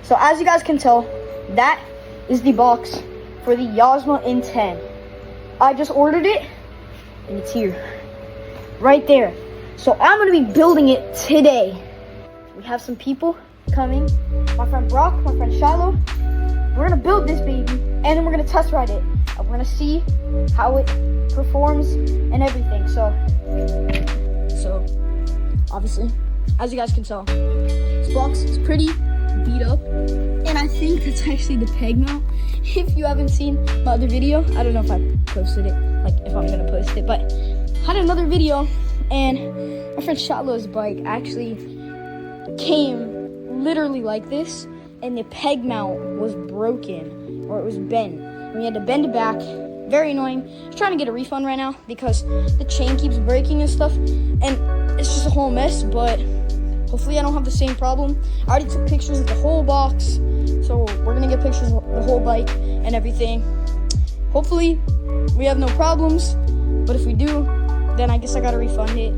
So as you guys can tell, that is the box for the Yozma N10. I just ordered it and it's here, right there. So I'm gonna be building it today. We have some people coming. My friend Brock, my friend Shiloh. We're gonna build this baby and then we're gonna test ride it. And we're gonna see how it performs and everything. So obviously, as you guys can tell, this box is pretty beat up. And I think that's actually the peg mount. If you haven't seen my other video, I don't know if I posted it, like if I'm gonna post it, but I had another video and my friend Shiloh's bike actually came literally like this, and the peg mount was broken, or it was bent. And we had to bend it back. Very annoying. I'm trying to get a refund right now because the chain keeps breaking and stuff, and it's just a whole mess, but hopefully I don't have the same problem. I already took pictures of the whole box, so we're gonna get pictures of the whole bike and everything. Hopefully we have no problems, but if we do, then I guess I gotta refund it.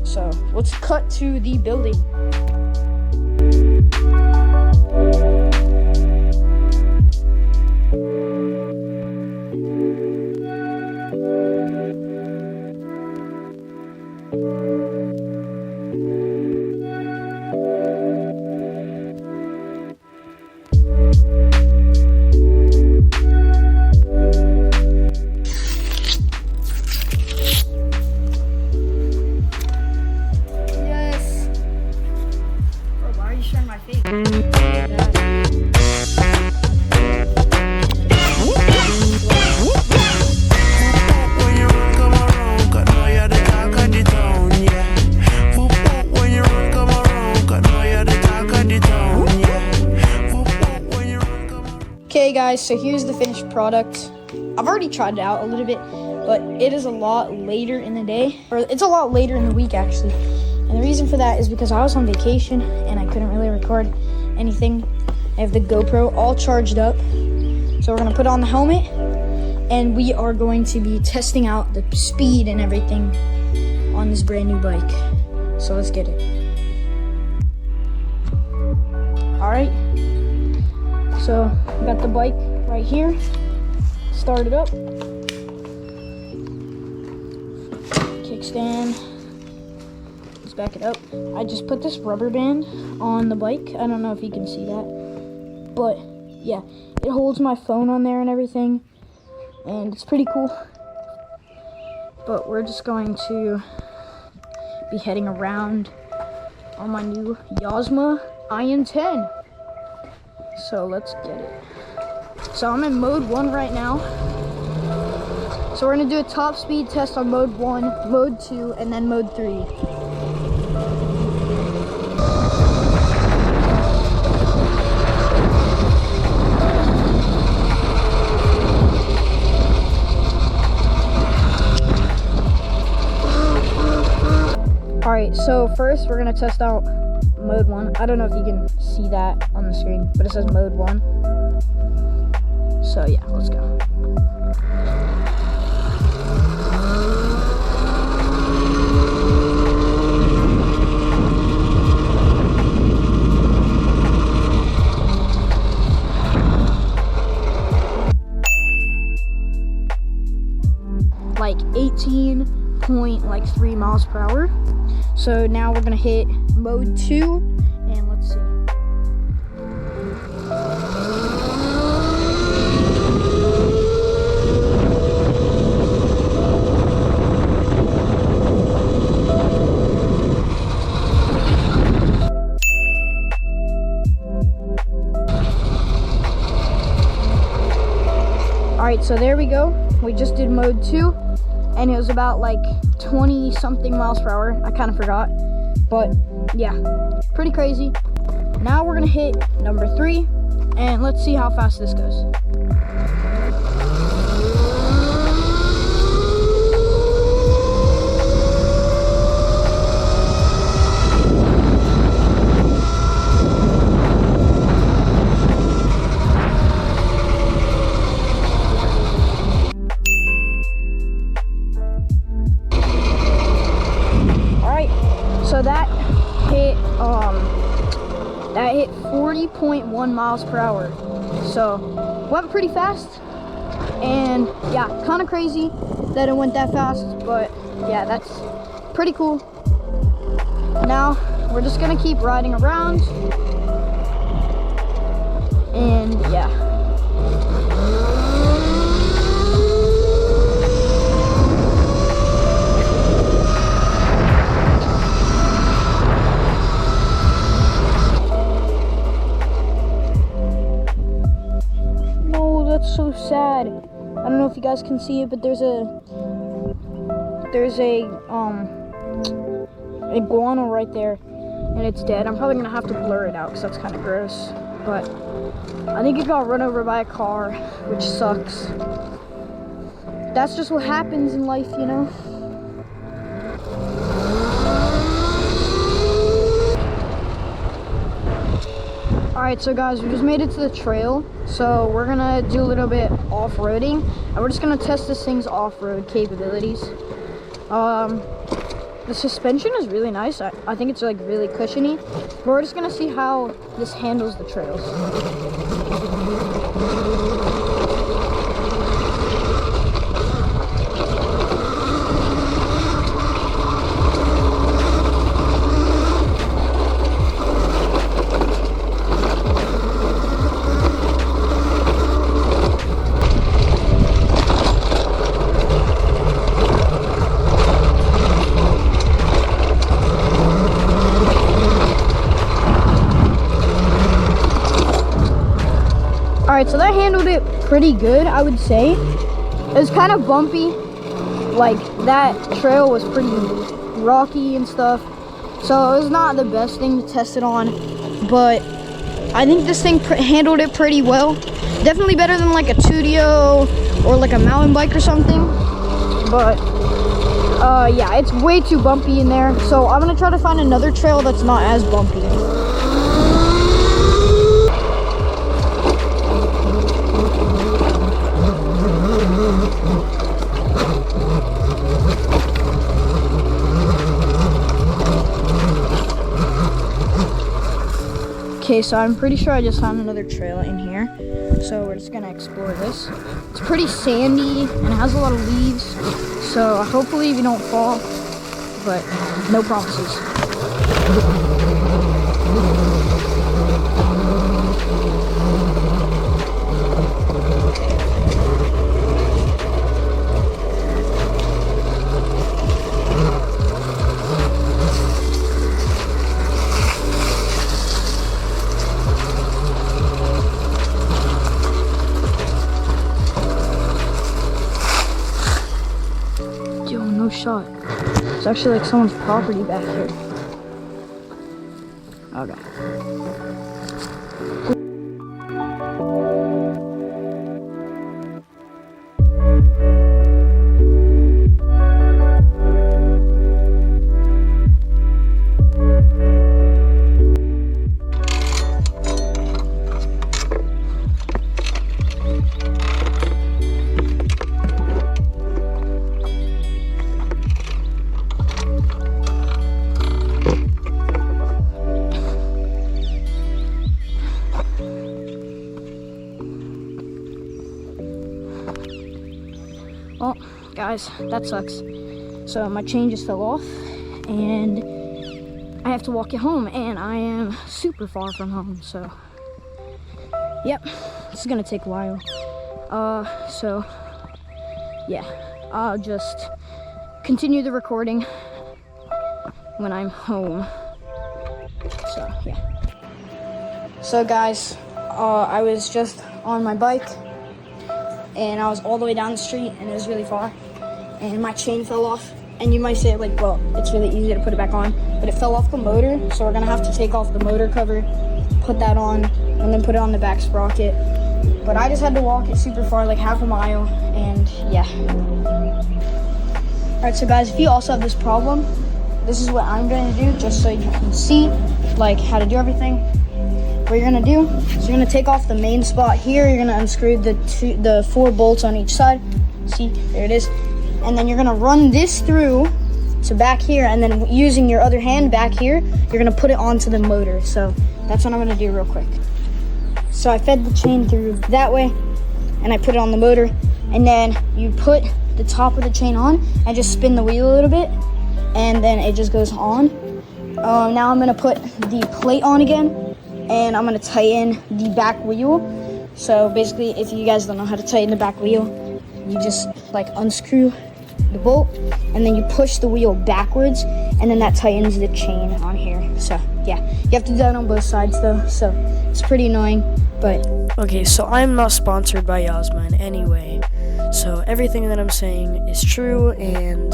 So let's cut to the building. Okay guys, so here's the finished product. I've already tried it out a little bit, but it is a lot later in the day, or it's a lot later in the week actually. And the reason for that is because I was on vacation and I couldn't really record anything. I have the GoPro all charged up. So we're gonna put on the helmet and we are going to be testing out the speed and everything on this brand new bike. So let's get it. All right. So we got the bike right here. Start it up. Kickstand. Let's back it up. I just put this rubber band on the bike. I don't know if you can see that, but yeah, it holds my phone on there and everything, and it's pretty cool. But we're just going to be heading around on my new Yozma IN10. So let's get it. So I'm in mode 1 right now. So we're gonna do a top speed test on mode 1, mode 2, and then mode 3. Alright, so first we're gonna test out mode 1. I don't know if you can see that on the screen, but it says mode 1. So yeah, let's go. Like 18.3 miles per hour. So now we're gonna hit mode 2 and let's see. Alright, so there we go. We just did mode 2 and it was about like 20 something miles per hour. I kind of forgot, but yeah, pretty crazy. Now we're gonna hit number 3 and let's see how fast this goes. So that hit 40.1 miles per hour. So went pretty fast, and yeah, kind of crazy that it went that fast, but yeah, that's pretty cool. Now we're just gonna keep riding around, and yeah. No, that's so sad. I don't know if you guys can see it, but there's a iguana right there, and it's dead. I'm probably gonna have to blur it out because that's kind of gross, but I think it got run over by a car, which sucks. That's just what happens in life, you know. Alright, so guys, we just made it to the trail, so we're gonna do a little bit off-roading, and we're just gonna test this thing's off-road capabilities. The suspension is really nice. I think it's like really cushiony, but we're just gonna see how this handles the trails. Alright, so that handled it pretty good, I would say. It was kind of bumpy. Like, that trail was pretty rocky and stuff. So it was not the best thing to test it on. But I think this thing handled it pretty well. Definitely better than like a Tudio or like a mountain bike or something. But, yeah, it's way too bumpy in there. So I'm going to try to find another trail that's not as bumpy. Okay, so I'm pretty sure I just found another trail in here, so we're just gonna explore this. It's pretty sandy and it has a lot of leaves, so hopefully we don't fall, but no promises. No shot. It's actually like someone's property back here. Okay. Well, guys, that sucks. So my chain just fell off, and I have to walk it home, and I am super far from home, so yep, this is gonna take a while. So yeah, I'll just continue the recording when I'm home. So yeah. So guys, I was just on my bike, and I was all the way down the street, and it was really far, and my chain fell off. And you might say, like, well, it's really easy to put it back on, but it fell off the motor, so we're gonna have to take off the motor cover, put that on, and then put it on the back sprocket. But I just had to walk it super far, like half a mile, and yeah. All right, so guys, if you also have this problem, this is what I'm gonna do, just so you can see, like, how to do everything. What you're gonna do is you're gonna take off the main spot here, you're gonna unscrew the 4 bolts on each side. See, there it is. And then you're gonna run this through So back here, and then using your other hand back here, you're gonna put it onto the motor. So that's what I'm gonna do real quick. So I fed the chain through that way, and I put it on the motor, and then you put the top of the chain on and just spin the wheel a little bit, and then it just goes on. Now I'm gonna put the plate on again, and I'm gonna tighten the back wheel. So basically, if you guys don't know how to tighten the back wheel, you just like unscrew the bolt, and then you push the wheel backwards, and then that tightens the chain on here. So yeah, you have to do that on both sides though, so it's pretty annoying, but okay, so I'm not sponsored by Yozma in any way, so everything that I'm saying is true. And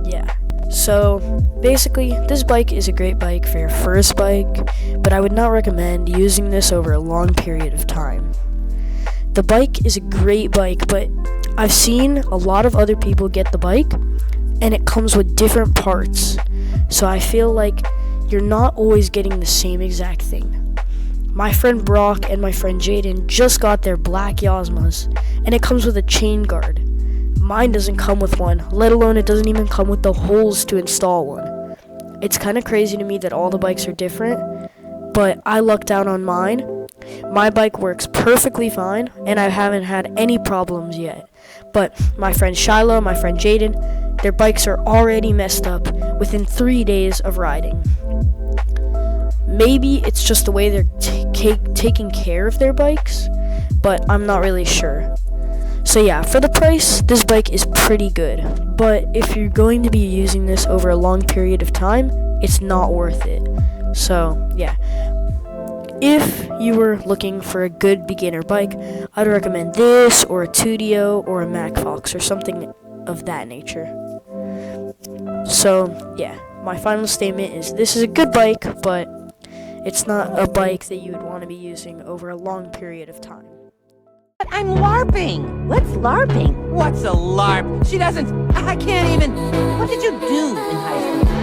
yeah, so basically this bike is a great bike for your first bike, but I would not recommend using this over a long period of time. The bike is a great bike, but I've seen a lot of other people get the bike, and it comes with different parts. So I feel like you're not always getting the same exact thing. My friend Brock and my friend Jaden just got their black Yozmas, and it comes with a chain guard. Mine doesn't come with one, let alone it doesn't even come with the holes to install one. It's kind of crazy to me that all the bikes are different, but I lucked out on mine. My bike works perfectly fine, and I haven't had any problems yet. But my friend Shiloh, my friend Jaden, their bikes are already messed up within 3 days of riding. Maybe it's just the way they're taking care of their bikes, but I'm not really sure. So yeah, for the price, this bike is pretty good. But if you're going to be using this over a long period of time, it's not worth it. So yeah. If you were looking for a good beginner bike, I'd recommend this, or a Tudio, or a MacFox, or something of that nature. So, yeah, my final statement is this is a good bike, but it's not a bike that you would want to be using over a long period of time. But I'm LARPing. What's LARPing? What's a LARP? She doesn't. I can't even. What did you do in high school?